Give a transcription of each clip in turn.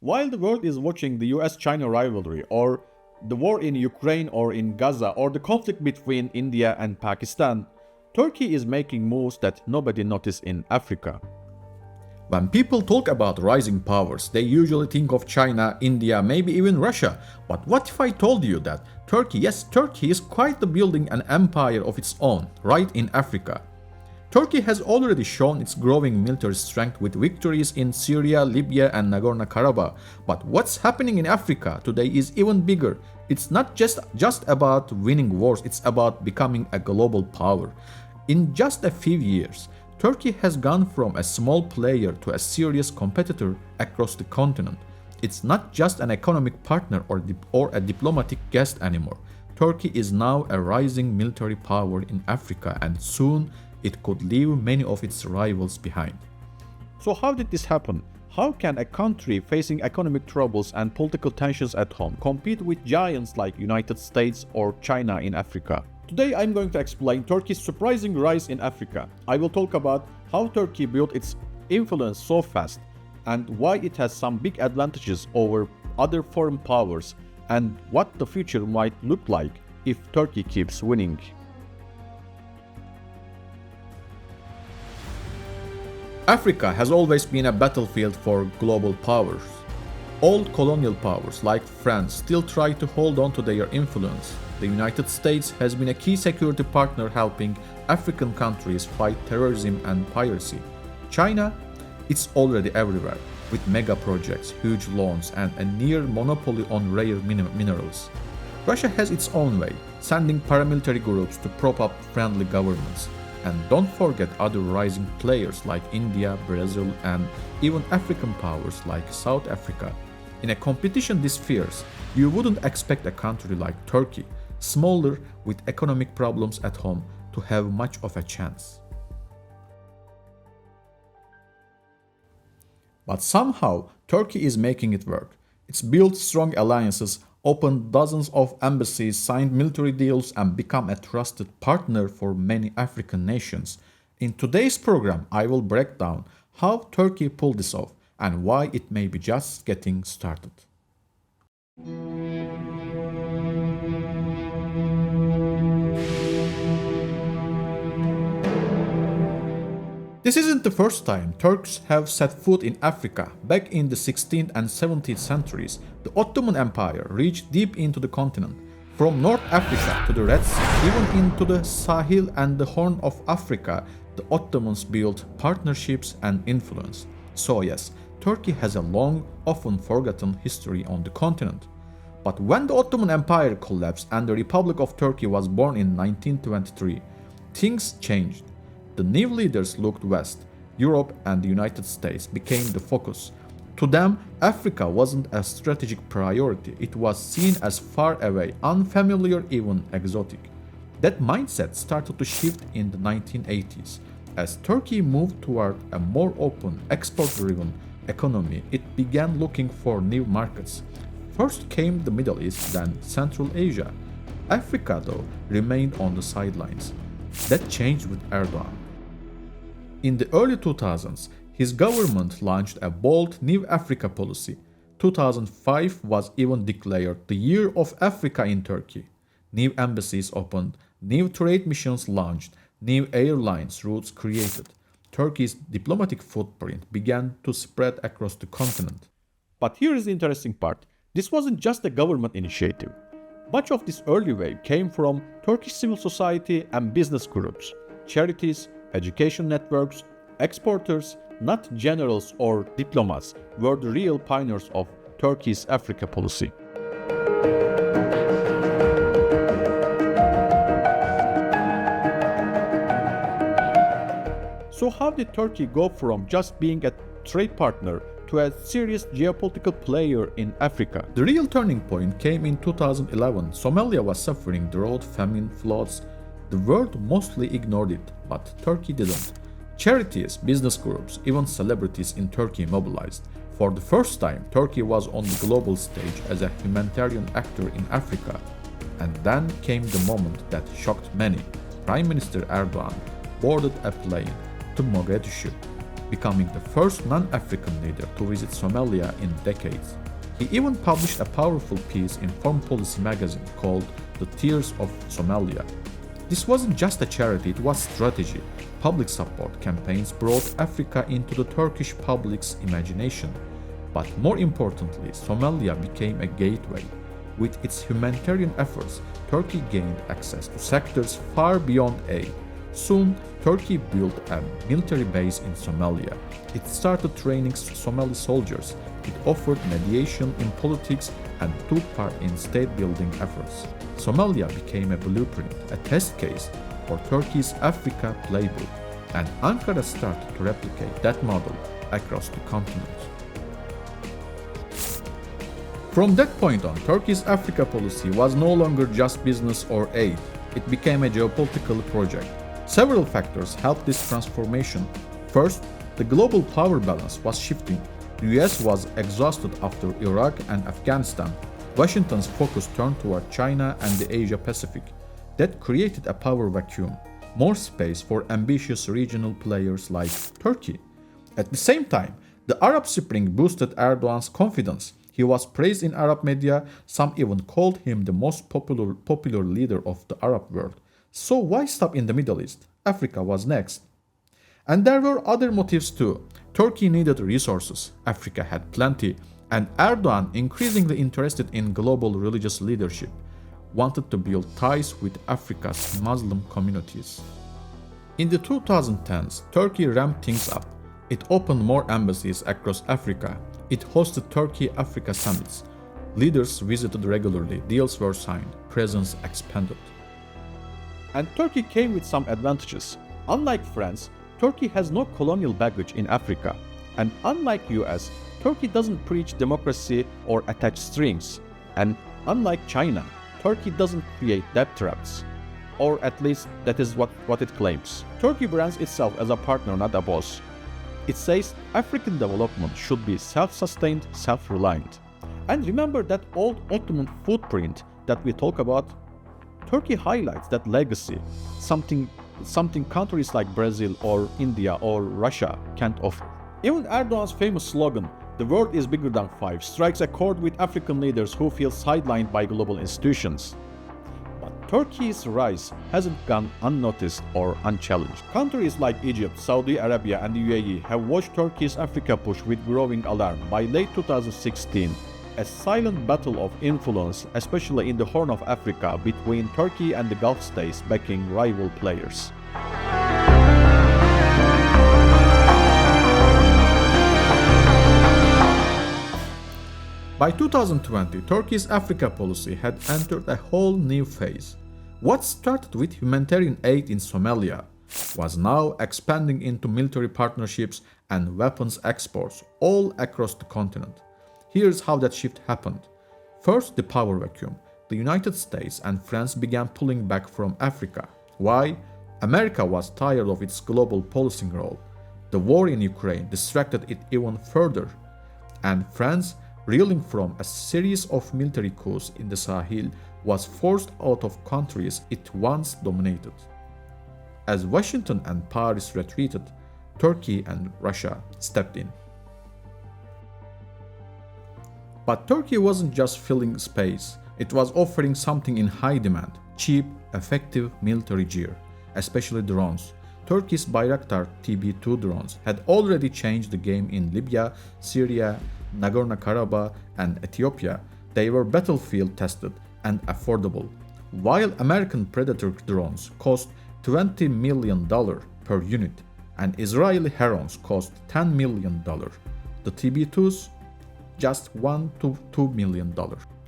While the world is watching the US-China rivalry, or the war in Ukraine or in Gaza, or the conflict between India and Pakistan, Turkey is making moves that nobody noticed in Africa. When people talk about rising powers, they usually think of China, India, maybe even Russia. But what if I told you that Turkey, yes, Turkey is quite building an empire of its own, right in Africa. Turkey has already shown its growing military strength with victories in Syria, Libya and Nagorno-Karabakh. But what's happening in Africa today is even bigger. It's not just about winning wars, it's about becoming a global power. In just a few years, Turkey has gone from a small player to a serious competitor across the continent. It's not just an economic partner or a diplomatic guest anymore. Turkey is now a rising military power in Africa, and soon it could leave many of its rivals behind. So how did this happen? How can a country facing economic troubles and political tensions at home compete with giants like United States or China in Africa? Today I'm going to explain Turkey's surprising rise in Africa. I will talk about how Turkey built its influence so fast and why it has some big advantages over other foreign powers and what the future might look like if Turkey keeps winning. Africa has always been a battlefield for global powers. Old colonial powers like France still try to hold on to their influence. The United States has been a key security partner helping African countries fight terrorism and piracy. China, it's already everywhere, with mega projects, huge loans, and a near monopoly on rare minerals. Russia has its own way, sending paramilitary groups to prop up friendly governments. And don't forget other rising players like India, Brazil, and even African powers like South Africa. In a competition this fierce, you wouldn't expect a country like Turkey, smaller with economic problems at home, to have much of a chance. But somehow, Turkey is making it work. It's built strong alliances, opened dozens of embassies, signed military deals, and become a trusted partner for many African nations. In today's program, I will break down how Turkey pulled this off and why it may be just getting started. This isn't the first time Turks have set foot in Africa. Back in the 16th and 17th centuries, the Ottoman Empire reached deep into the continent, from North Africa to the Red Sea, even into the Sahel and the Horn of Africa. The Ottomans built partnerships and influence. So yes, Turkey has a long, often forgotten history on the continent. But when the Ottoman Empire collapsed and the Republic of Turkey was born in 1923, things changed. The new leaders looked west. Europe and the United States became the focus. To them, Africa wasn't a strategic priority. It was seen as far away, unfamiliar, even exotic. That mindset started to shift in the 1980s. As Turkey moved toward a more open, export-driven economy, it began looking for new markets. First came the Middle East, then Central Asia. Africa, though, remained on the sidelines. That changed with Erdogan. In the early 2000s, his government launched a bold New Africa policy. 2005 was even declared the Year of Africa in Turkey. New embassies opened, new trade missions launched, new airlines routes created. Turkey's diplomatic footprint began to spread across the continent. But here is the interesting part. This wasn't just a government initiative. Much of this early wave came from Turkish civil society and business groups, charities, education networks, exporters, not generals or diplomats, were the real pioneers of Turkey's Africa policy. So how did Turkey go from just being a trade partner to a serious geopolitical player in Africa? The real turning point came in 2011. Somalia was suffering drought, famine, floods. The world mostly ignored it, but Turkey didn't. Charities, business groups, even celebrities in Turkey mobilized. For the first time, Turkey was on the global stage as a humanitarian actor in Africa. And then came the moment that shocked many. Prime Minister Erdogan boarded a plane to Mogadishu. becoming the first non-African leader to visit Somalia in decades. He even published a powerful piece in Foreign Policy magazine called The Tears of Somalia. This wasn't just a charity, it was strategy. Public support campaigns brought Africa into the Turkish public's imagination. But more importantly, Somalia became a gateway. With its humanitarian efforts, Turkey gained access to sectors far beyond aid. Soon, Turkey built a military base in Somalia. It started training Somali soldiers. It offered mediation in politics and took part in state-building efforts. Somalia became a blueprint, a test case for Turkey's Africa playbook, and Ankara started to replicate that model across the continent. From that point on, Turkey's Africa policy was no longer just business or aid. It became a geopolitical project. Several factors helped this transformation. First, the global power balance was shifting. The US was exhausted after Iraq and Afghanistan. Washington's focus turned toward China and the Asia-Pacific. That created a power vacuum, more space for ambitious regional players like Turkey. At the same time, the Arab Spring boosted Erdogan's confidence. He was praised in Arab media, some even called him the most popular leader of the Arab world. So why stop in the Middle East? Africa was next. And there were other motives too. Turkey needed resources, Africa had plenty, and Erdogan, increasingly interested in global religious leadership, wanted to build ties with Africa's Muslim communities. In the 2010s, Turkey ramped things up. It opened more embassies across Africa. It hosted Turkey-Africa summits. Leaders visited regularly, deals were signed, presence expanded. And Turkey came with some advantages. Unlike France, Turkey has no colonial baggage in Africa. And unlike US, Turkey doesn't preach democracy or attach strings. And unlike China, Turkey doesn't create debt traps. Or at least that is what it claims. Turkey brands itself as a partner, not a boss. It says African development should be self-sustained, self-reliant. And remember that old Ottoman footprint that we talk about? Turkey highlights that legacy, something countries like Brazil or India or Russia can't offer. Even Erdogan's famous slogan, "The world is bigger than five," strikes a chord with African leaders who feel sidelined by global institutions. But Turkey's rise hasn't gone unnoticed or unchallenged. Countries like Egypt, Saudi Arabia, and the UAE have watched Turkey's Africa push with growing alarm. By late 2016, a silent battle of influence, especially in the Horn of Africa, between Turkey and the Gulf states backing rival players. By 2020, Turkey's Africa policy had entered a whole new phase. What started with humanitarian aid in Somalia was now expanding into military partnerships and weapons exports all across the continent. Here's how that shift happened. First, the power vacuum. The United States and France began pulling back from Africa. Why? America was tired of its global policing role. The war in Ukraine distracted it even further. And France, reeling from a series of military coups in the Sahel, was forced out of countries it once dominated. As Washington and Paris retreated, Turkey and Russia stepped in. But Turkey wasn't just filling space, it was offering something in high demand: cheap, effective military gear, especially drones. Turkey's Bayraktar TB2 drones had already changed the game in Libya, Syria, Nagorno-Karabakh, and Ethiopia. They were battlefield tested and affordable. While American Predator drones cost $20 million per unit and Israeli Herons cost $10 million, the TB2s just $1 to $2 million.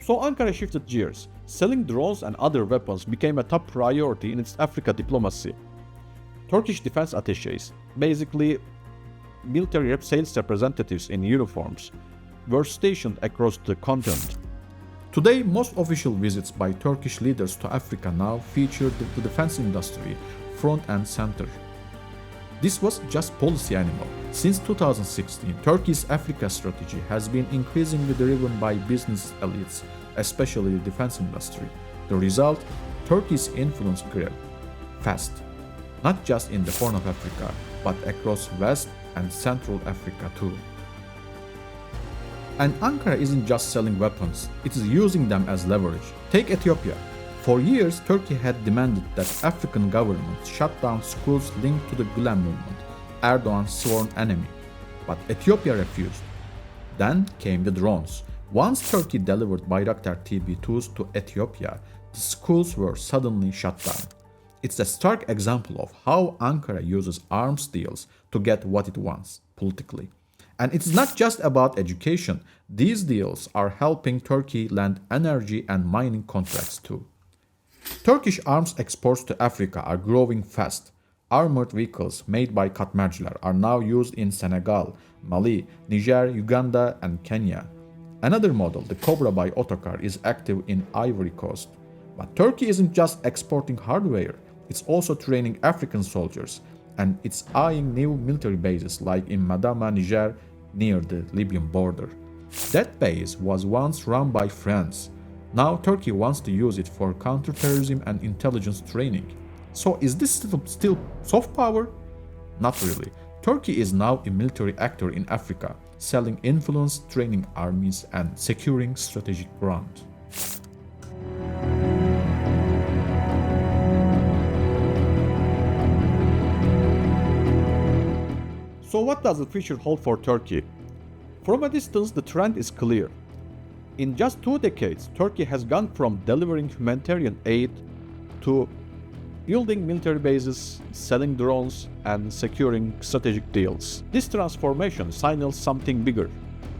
So Ankara shifted gears. Selling drones and other weapons became a top priority in its Africa diplomacy. Turkish defense attachés, basically military sales representatives in uniforms, were stationed across the continent. Today, most official visits by Turkish leaders to Africa now feature the defense industry front and center. This wasn't just policy anymore. Since 2016, Turkey's Africa strategy has been increasingly driven by business elites, especially the defense industry. The result? Turkey's influence grew fast, not just in the Horn of Africa, but across West and Central Africa too. And Ankara isn't just selling weapons, it is using them as leverage. Take Ethiopia. For years, Turkey had demanded that African governments shut down schools linked to the Gulen movement, Erdogan's sworn enemy. But Ethiopia refused. Then came the drones. Once Turkey delivered Bayraktar TB2s to Ethiopia, the schools were suddenly shut down. It's a stark example of how Ankara uses arms deals to get what it wants politically. And it's not just about education. These deals are helping Turkey land energy and mining contracts too. Turkish arms exports to Africa are growing fast. Armored vehicles made by Katmerciler are now used in Senegal, Mali, Niger, Uganda, and Kenya. Another model, the Cobra by Otokar, is active in Ivory Coast. But Turkey isn't just exporting hardware, it's also training African soldiers, and it's eyeing new military bases like in Madama, Niger, near the Libyan border. That base was once run by France. Now Turkey wants to use it for counterterrorism and intelligence training. So is this still soft power? Not really. Turkey is now a military actor in Africa, selling influence, training armies, and securing strategic ground. So what does the future hold for Turkey? From a distance, the trend is clear. In just 2 decades, Turkey has gone from delivering humanitarian aid to building military bases, selling drones, and securing strategic deals. This transformation signals something bigger: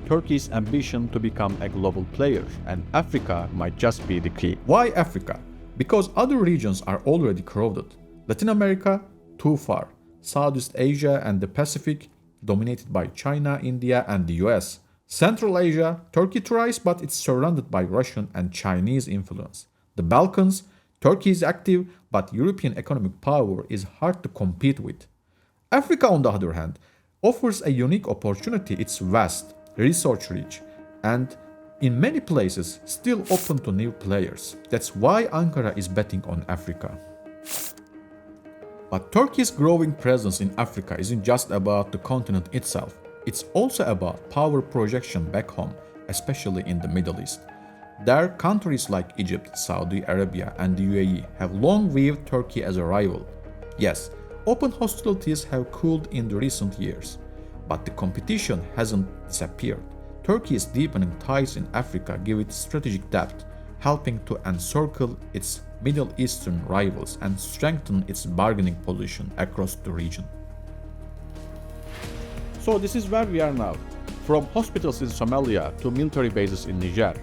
Turkey's ambition to become a global player, and Africa might just be the key. Why Africa? Because other regions are already crowded. Latin America, too far. Southeast Asia and the Pacific, dominated by China, India, and the US. Central Asia, Turkey tries, but it's surrounded by Russian and Chinese influence. The Balkans, Turkey is active, but European economic power is hard to compete with. Africa, on the other hand, offers a unique opportunity. It's vast, resource-rich, and in many places still open to new players. That's why Ankara is betting on Africa. But Turkey's growing presence in Africa isn't just about the continent itself. It's also about power projection back home, especially in the Middle East. There, countries like Egypt, Saudi Arabia, and the UAE have long viewed Turkey as a rival. Yes, open hostilities have cooled in the recent years, but the competition hasn't disappeared. Turkey's deepening ties in Africa give it strategic depth, helping to encircle its Middle Eastern rivals and strengthen its bargaining position across the region. So this is where we are now. From hospitals in Somalia to military bases in Niger,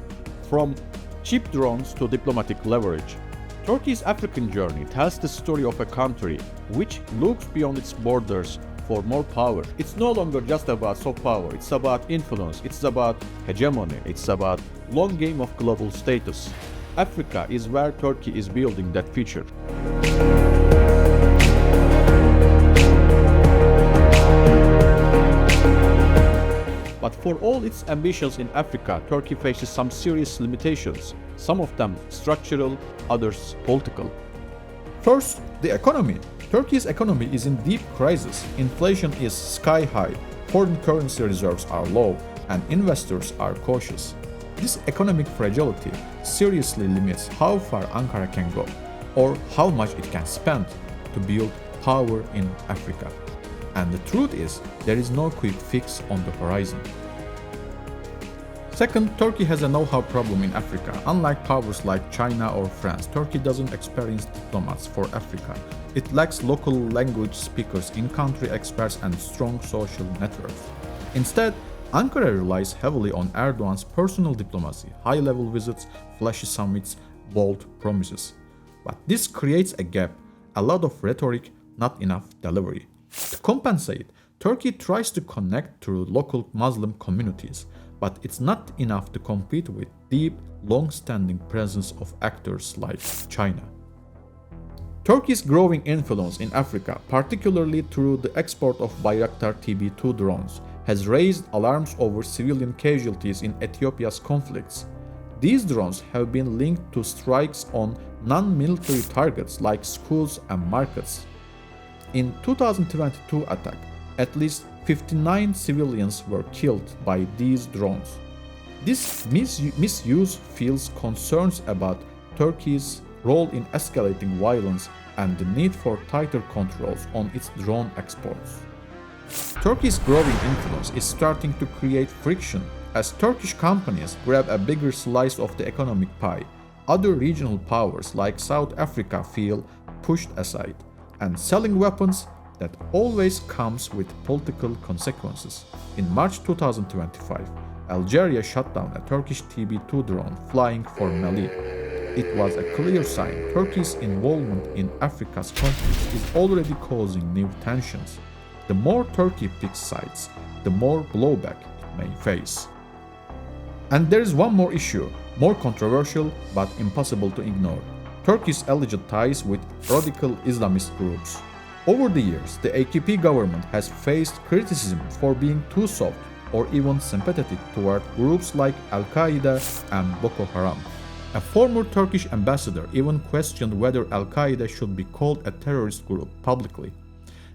from cheap drones to diplomatic leverage, Turkey's African journey tells the story of a country which looks beyond its borders for more power. It's no longer just about soft power, it's about influence, it's about hegemony, it's about long game of global status. Africa is where Turkey is building that future. But for all its ambitions in Africa, Turkey faces some serious limitations, some of them structural, others political. First, the economy. Turkey's economy is in deep crisis. Inflation is sky high, foreign currency reserves are low, and investors are cautious. This economic fragility seriously limits how far Ankara can go, or how much it can spend to build power in Africa. And the truth is, there is no quick fix on the horizon. Second, Turkey has a know-how problem in Africa. Unlike powers like China or France, Turkey doesn't experience diplomats for Africa. It lacks local language speakers, in-country experts, and strong social networks. Instead, Ankara relies heavily on Erdogan's personal diplomacy, high-level visits, flashy summits, bold promises. But this creates a gap, a lot of rhetoric, not enough delivery. To compensate, Turkey tries to connect through local Muslim communities, but it's not enough to compete with deep, long-standing presence of actors like China. Turkey's growing influence in Africa, particularly through the export of Bayraktar TB2 drones, has raised alarms over civilian casualties in Ethiopia's conflicts. These drones have been linked to strikes on non-military targets like schools and markets. In 2022 attack, at least 59 civilians were killed by these drones. This misuse fuels concerns about Turkey's role in escalating violence and the need for tighter controls on its drone exports. Turkey's growing influence is starting to create friction as Turkish companies grab a bigger slice of the economic pie. Other regional powers like South Africa feel pushed aside, and selling weapons that always comes with political consequences. In March 2025, Algeria shut down a Turkish TB2 drone flying for Mali. It was a clear sign Turkey's involvement in Africa's conflicts is already causing new tensions. The more Turkey picks sides, the more blowback it may face. And there is one more issue, more controversial but impossible to ignore: Turkey's alleged ties with radical Islamist groups. Over the years, the AKP government has faced criticism for being too soft or even sympathetic toward groups like Al-Qaeda and Boko Haram. A former Turkish ambassador even questioned whether Al-Qaeda should be called a terrorist group publicly.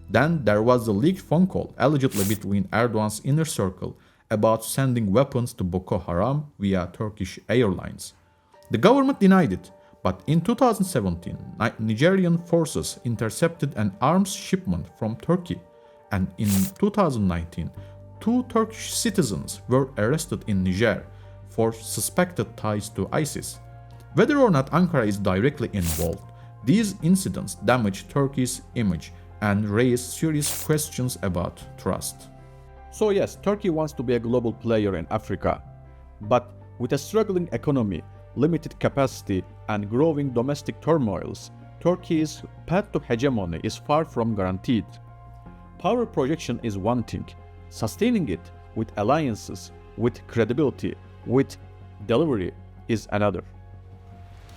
Then there was the leaked phone call allegedly between Erdogan's inner circle about sending weapons to Boko Haram via Turkish airlines. The government denied it, but in 2017, Nigerian forces intercepted an arms shipment from Turkey, and in 2019, 2 Turkish citizens were arrested in Niger for suspected ties to ISIS. Whether or not Ankara is directly involved, these incidents damage Turkey's image and raise serious questions about trust. So yes, Turkey wants to be a global player in Africa, but with a struggling economy, limited capacity, and growing domestic turmoils, Turkey's path to hegemony is far from guaranteed. Power projection is one thing, sustaining it with alliances, with credibility, with delivery is another.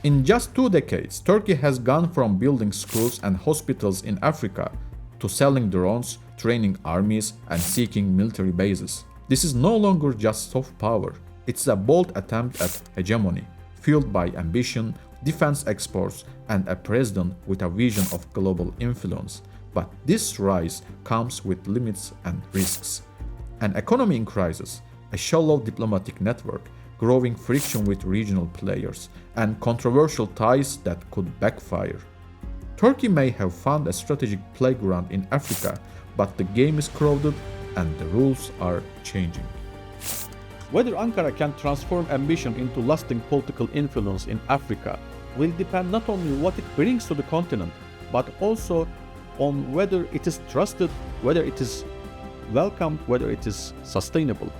In just 2 decades, Turkey has gone from building schools and hospitals in Africa to selling drones, training armies, and seeking military bases. This is no longer just soft power, it's a bold attempt at hegemony, fueled by ambition, defense exports, and a president with a vision of global influence. But this rise comes with limits and risks. An economy in crisis, a shallow diplomatic network, growing friction with regional players, and controversial ties that could backfire. Turkey may have found a strategic playground in Africa, but the game is crowded and the rules are changing. Whether Ankara can transform ambition into lasting political influence in Africa will depend not only what it brings to the continent, but also on whether it is trusted, whether it is welcomed, whether it is sustainable.